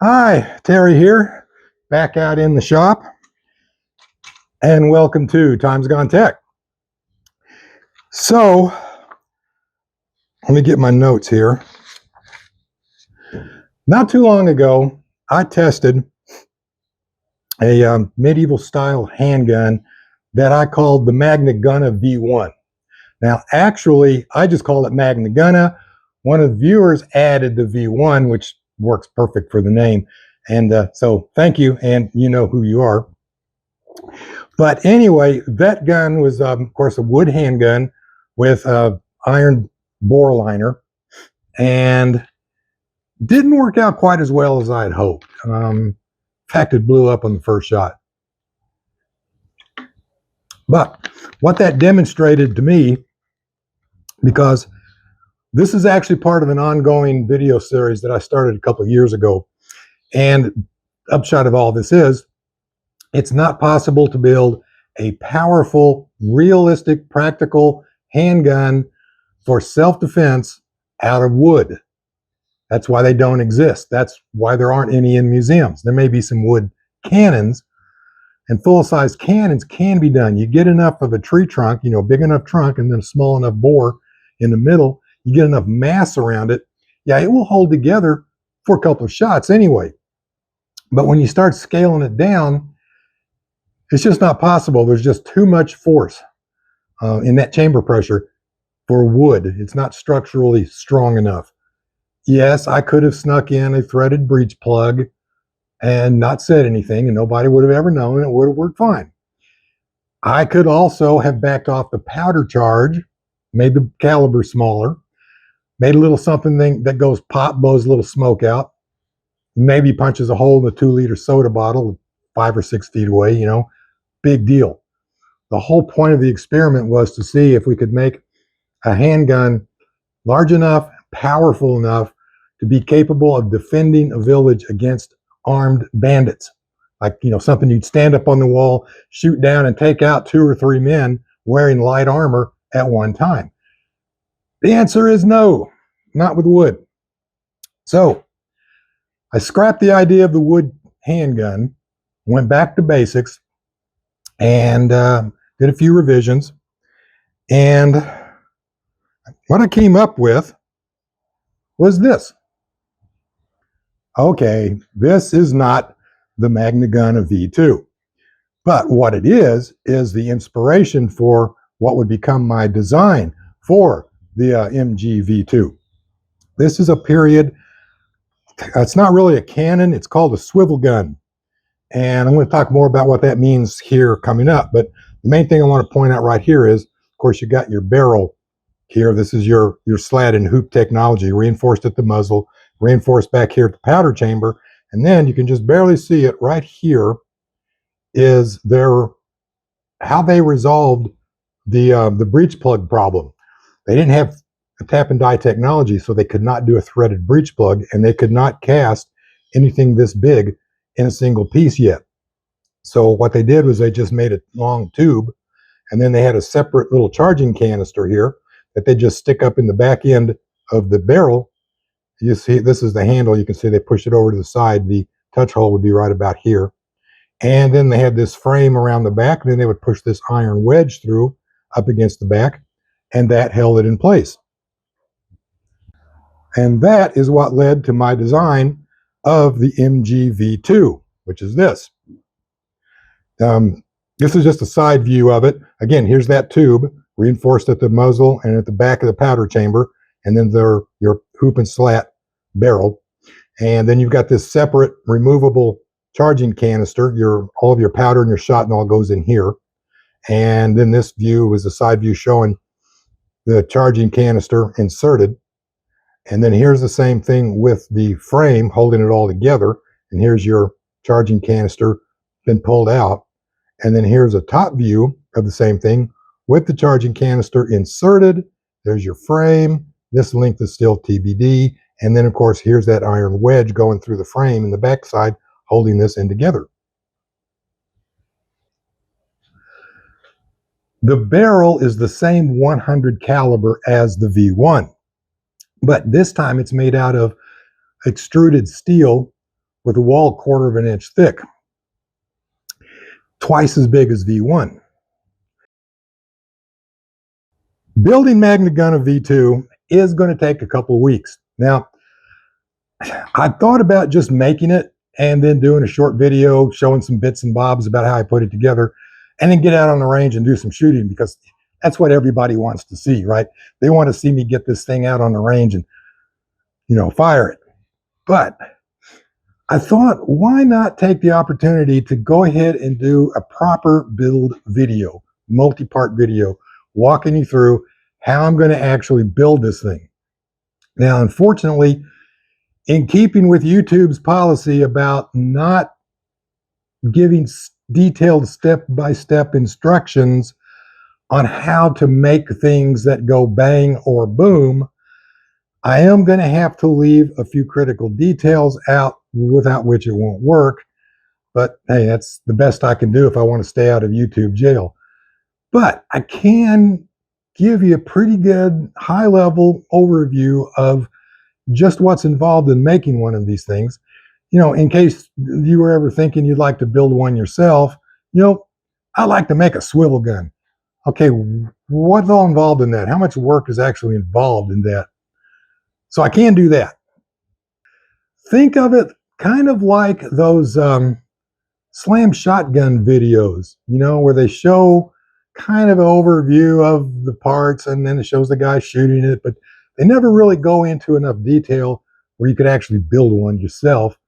Hi, Terry here, back out in the shop, and welcome to Times Gone Tech. So, let me get my notes here. Not too long ago, I tested a medieval style handgun that I called the Magna Gonne V1. Now, actually, I just called it Magna Gonne. One of the viewers added the V1, which works perfect for the name. And so thank you, and you know who you are. But anyway, that gun was, of course, a wood handgun with a iron bore liner, and didn't work out quite as well as I had hoped. In fact, it blew up on the first shot. But what that demonstrated to me, because this is actually part of an ongoing video series that I started a couple of years ago, and upshot of all this is, it's not possible to build a powerful, realistic, practical handgun for self-defense out of wood. That's why they don't exist. That's why there aren't any in museums. There may be some wood cannons, and full-size cannons can be done. You get enough of a tree trunk, big enough trunk, and then a small enough bore in the middle. You get enough mass around it. Yeah, it will hold together for a couple of shots anyway. But when you start scaling it down, it's just not possible. There's just too much force in that chamber pressure for wood. It's not structurally strong enough. Yes, I could have snuck in a threaded breech plug and not said anything, and nobody would have ever known, and it would have worked fine. I could also have backed off the powder charge, made the caliber smaller, made a little something that goes pop, blows a little smoke out, maybe punches a hole in a 2-liter soda bottle 5 or 6 feet away, big deal. The whole point of the experiment was to see if we could make a handgun large enough, powerful enough to be capable of defending a village against armed bandits. Like, something you'd stand up on the wall, shoot down, and take out 2 or 3 men wearing light armor at one time. The answer is no, not with wood. So I scrapped the idea of the wood handgun, went back to basics, and did a few revisions. And what I came up with was this. Okay, this is not the Magna Gonne V2. But what it is the inspiration for what would become my design for the MG V2. This is a period, it's not really a cannon, it's called a swivel gun. And I'm going to talk more about what that means here coming up. But the main thing I want to point out right here is, of course, you got your barrel here. This is your slat and hoop technology, reinforced at the muzzle, reinforced back here at the powder chamber. And then you can just barely see it right here is how they resolved the breech plug problem. They didn't have a tap and die technology, so they could not do a threaded breech plug, and they could not cast anything this big in a single piece yet. So what they did was they just made a long tube, and then they had a separate little charging canister here that they just stick up in the back end of the barrel. You see, this is the handle. You can see they push it over to the side. The touch hole would be right about here. And then they had this frame around the back, and then they would push this iron wedge through up against the back, and that held it in place. And that is what led to my design of the MG V2, which is this. This is just a side view of it. Again, here's that tube, reinforced at the muzzle and at the back of the powder chamber, and then your hoop and slat barrel. And then you've got this separate removable charging canister. All of your powder and your shot and all goes in here. And then this view is a side view showing the charging canister inserted. And then here's the same thing with the frame holding it all together. And here's your charging canister been pulled out. And then here's a top view of the same thing with the charging canister inserted. There's your frame. This length is still TBD. And then, of course, here's that iron wedge going through the frame in the backside, holding this in together. The barrel is the same 100 caliber as the V1, but this time it's made out of extruded steel with a wall 1/4 of an inch thick, twice as big as V1. Building Magna Gonne V2 is going to take a couple of weeks. Now, I thought about just making it and then doing a short video showing some bits and bobs about how I put it together, and then get out on the range and do some shooting, because that's what everybody wants to see, right? They want to see me get this thing out on the range and, fire it. But I thought, why not take the opportunity to go ahead and do a proper build video, multi-part video, walking you through how I'm going to actually build this thing. Now, unfortunately, in keeping with YouTube's policy about not giving detailed step-by-step instructions on how to make things that go bang or boom, I am going to have to leave a few critical details out, without which it won't work. But hey, that's the best I can do if I want to stay out of YouTube jail. But I can give you a pretty good high-level overview of just what's involved in making one of these things. In case you were ever thinking you'd like to build one yourself, I like to make a swivel gun. Okay, what's all involved in that? How much work is actually involved in that? So I can do that. Think of it kind of like those slam shotgun videos, where they show kind of an overview of the parts, and then it shows the guy shooting it, but they never really go into enough detail where you could actually build one yourself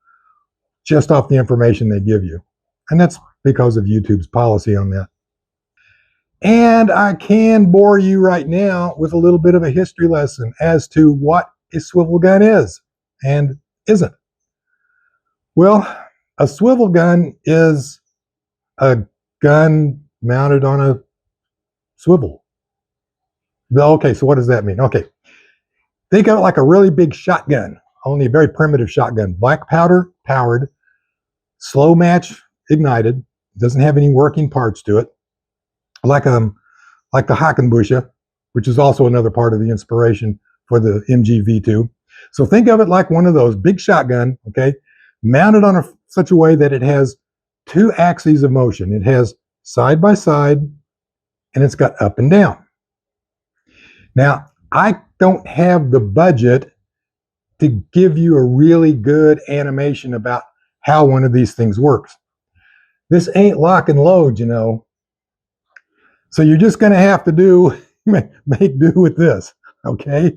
just off the information they give you. And that's because of YouTube's policy on that. And I can bore you right now with a little bit of a history lesson as to what a swivel gun is and isn't. Well, a swivel gun is a gun mounted on a swivel. Okay, so what does that mean? Okay, think of it like a really big shotgun, only a very primitive shotgun. Black powder powered, slow match ignited, doesn't have any working parts to it. Like the Hakenbusche, which is also another part of the inspiration for the MG V2. So think of it like one of those big shotgun, okay, mounted on such a way that it has two axes of motion. It has side by side, and it's got up and down. Now, I don't have the budget to give you a really good animation about how one of these things works. This ain't lock and load, So you're just going to have to make do with this, okay?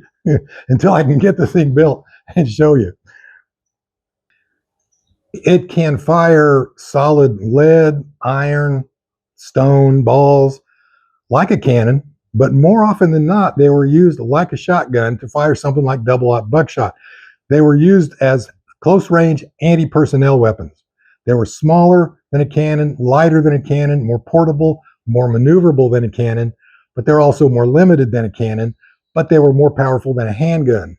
Until I can get the thing built and show you. It can fire solid lead, iron, stone, balls like a cannon, but more often than not, they were used like a shotgun to fire something like double-aught buckshot. They were used as close-range anti-personnel weapons. They were smaller than a cannon, lighter than a cannon, more portable, more maneuverable than a cannon, but they're also more limited than a cannon, but they were more powerful than a handgun.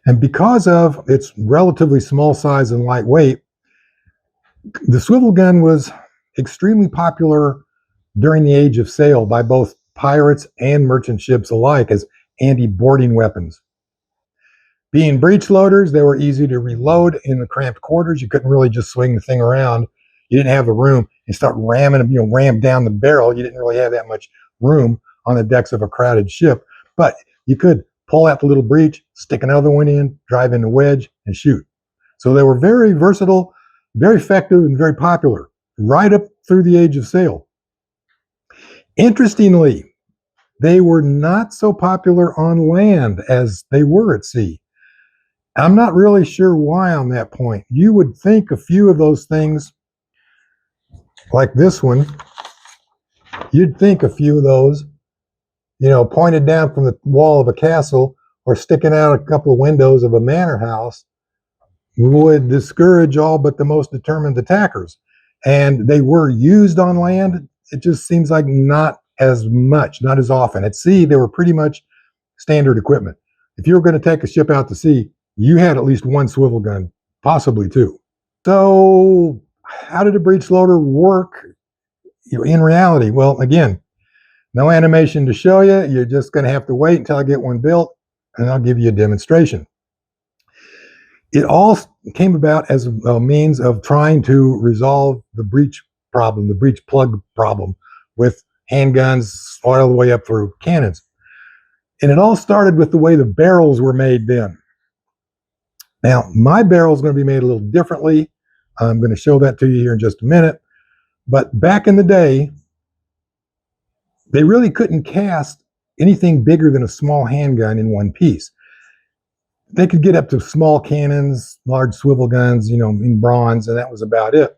And because of its relatively small size and lightweight, the swivel gun was extremely popular during the Age of Sail by both pirates and merchant ships alike as anti-boarding weapons. Being breech loaders, they were easy to reload in the cramped quarters. You couldn't really just swing the thing around. You didn't have the room and start ramming, ram down the barrel. You didn't really have that much room on the decks of a crowded ship, but you could pull out the little breech, stick another one in, drive in the wedge, and shoot. So they were very versatile, very effective, and very popular right up through the Age of Sail. Interestingly, they were not so popular on land as they were at sea. I'm not really sure why on that point. You would think a few of those things, like this one, you'd think a few of those, pointed down from the wall of a castle or sticking out a couple of windows of a manor house, would discourage all but the most determined attackers. And they were used on land. It just seems like not as much, not as often. At sea, they were pretty much standard equipment. If you were going to take a ship out to sea, you had at least one swivel gun, possibly two. So how did a breech loader work in reality? Well, again, no animation to show you. You're just going to have to wait until I get one built, and I'll give you a demonstration. It all came about as a means of trying to resolve the breech problem, the breech plug problem with handguns all the way up through cannons. And it all started with the way the barrels were made then. Now, my barrel is going to be made a little differently. I'm going to show that to you here in just a minute. But back in the day, they really couldn't cast anything bigger than a small handgun in one piece. They could get up to small cannons, large swivel guns, in bronze, and that was about it.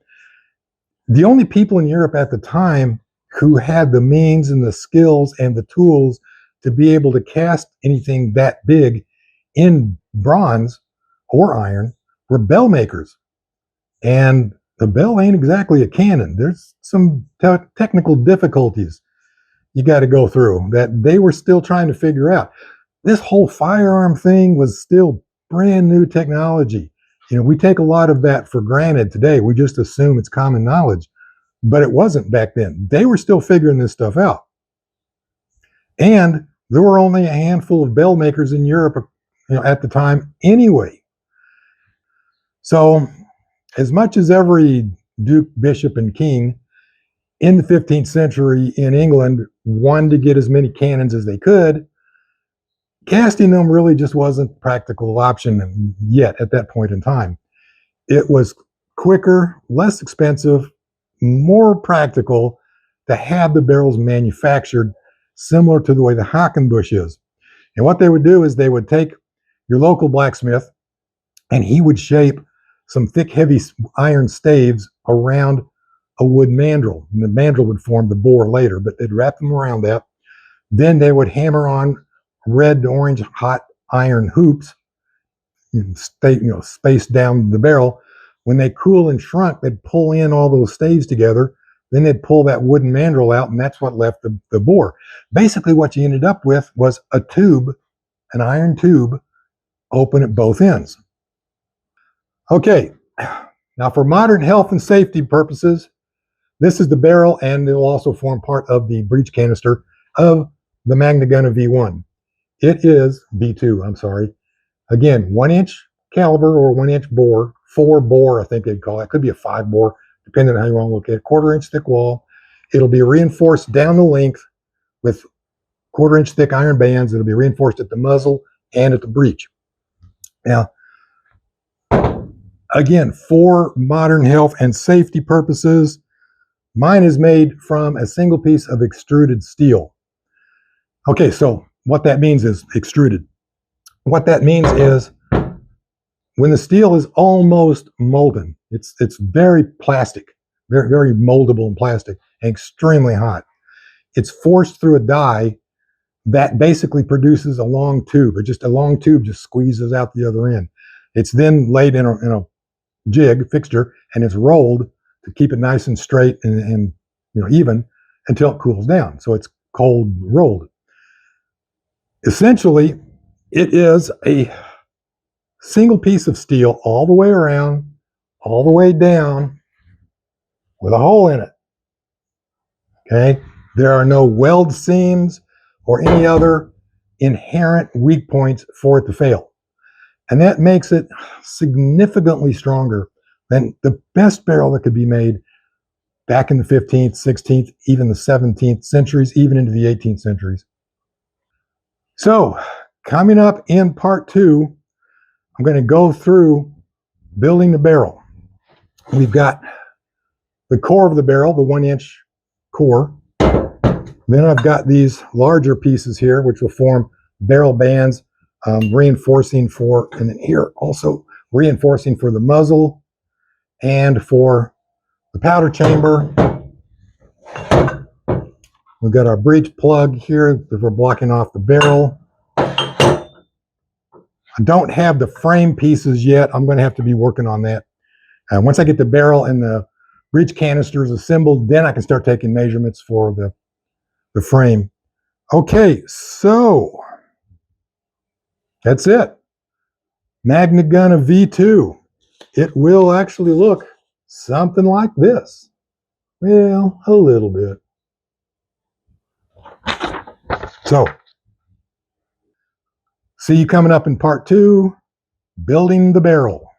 The only people in Europe at the time who had the means and the skills and the tools to be able to cast anything that big in bronze or iron were bell makers. And the bell ain't exactly a cannon. There's some technical difficulties you got to go through that they were still trying to figure out. This whole firearm thing was still brand new technology. We take a lot of that for granted today. We just assume it's common knowledge, but it wasn't back then. They were still figuring this stuff out. And there were only a handful of bell makers in Europe, at the time anyway. So as much as every duke, bishop, and king in the 15th century in England wanted to get as many cannons as they could, casting them really just wasn't a practical option yet at that point in time. It was quicker, less expensive, more practical to have the barrels manufactured similar to the way the Hackenbush is. And what they would do is they would take your local blacksmith and he would shape some thick, heavy iron staves around a wood mandrel. And the mandrel would form the bore later, but they'd wrap them around that. Then they would hammer on red to orange hot iron hoops, spaced down the barrel. When they cool and shrunk, they'd pull in all those staves together. Then they'd pull that wooden mandrel out, and that's what left the bore. Basically, what you ended up with was a tube, an iron tube, open at both ends. Okay, now for modern health and safety purposes, this is the barrel, and it will also form part of the breech canister of the Magna Gonne V1. It is V2, I'm sorry. Again, 1-inch caliber or 1-inch bore, 4 bore, I think they'd call it. It could be a 5 bore, depending on how you want to look at it. 1/4-inch thick wall. It'll be reinforced down the length with 1/4-inch thick iron bands. It'll be reinforced at the muzzle and at the breech. Now, again, for modern health and safety purposes, mine is made from a single piece of extruded steel. Okay, so what that means is extruded. What that means is when the steel is almost molten, it's very plastic, very, very moldable and plastic, and extremely hot. It's forced through a die that basically produces a long tube. A long tube just squeezes out the other end. It's then laid in a jig fixture, and it's rolled to keep it nice and straight and even until it cools down. So it's cold rolled. Essentially, it is a single piece of steel all the way around, all the way down, with a hole in it. Okay? There are no weld seams or any other inherent weak points for it to fail. And that makes it significantly stronger than the best barrel that could be made back in the 15th, 16th, even the 17th centuries, even into the 18th centuries. So, coming up in part 2, I'm going to go through building the barrel. We've got the core of the barrel, the 1-inch core. Then I've got these larger pieces here, which will form barrel bands, reinforcing for, and then here also reinforcing for the muzzle and for the powder chamber. We've got our breech plug here that we're blocking off the barrel. I don't have the frame pieces yet. I'm going to have to be working on that. Once I get the barrel and the breech canisters assembled, then I can start taking measurements for the frame. Okay, so that's it. Magna Gonne V2. It will actually look something like this. Well, a little bit. So, see you coming up in part 2. building the barrel.